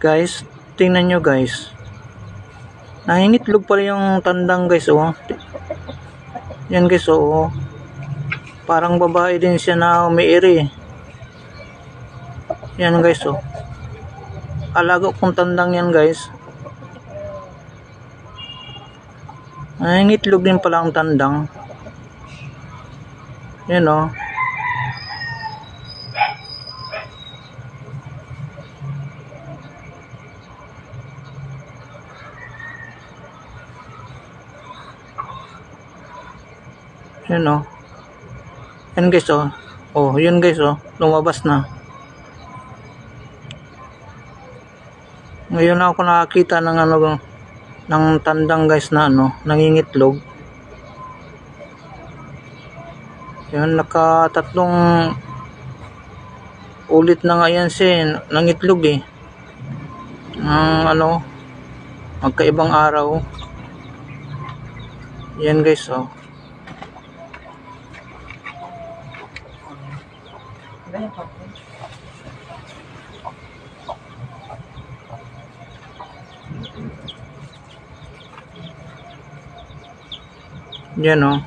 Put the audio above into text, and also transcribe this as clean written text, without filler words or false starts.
Guys, tingnan nyo guys. Nangingitlog pala yung tandang guys, oh. Yan guys, oh. Parang babae din siya na umiiri. Yan guys, oh. Alaga kong tandang yan guys. Nangingitlog din pala ang tandang. Yan, oh. Yan, oh. Yan guys, oh. Oh, yun guys, oh. Lumabas na. Ngayon ako nakakita ng ano, ng tandang guys na ano, nangingitlog. Yan, nakatatlong ulit na nga yan siya, nangitlog eh. Ano, magkaibang araw. Yan guys, oh. Yan, oh.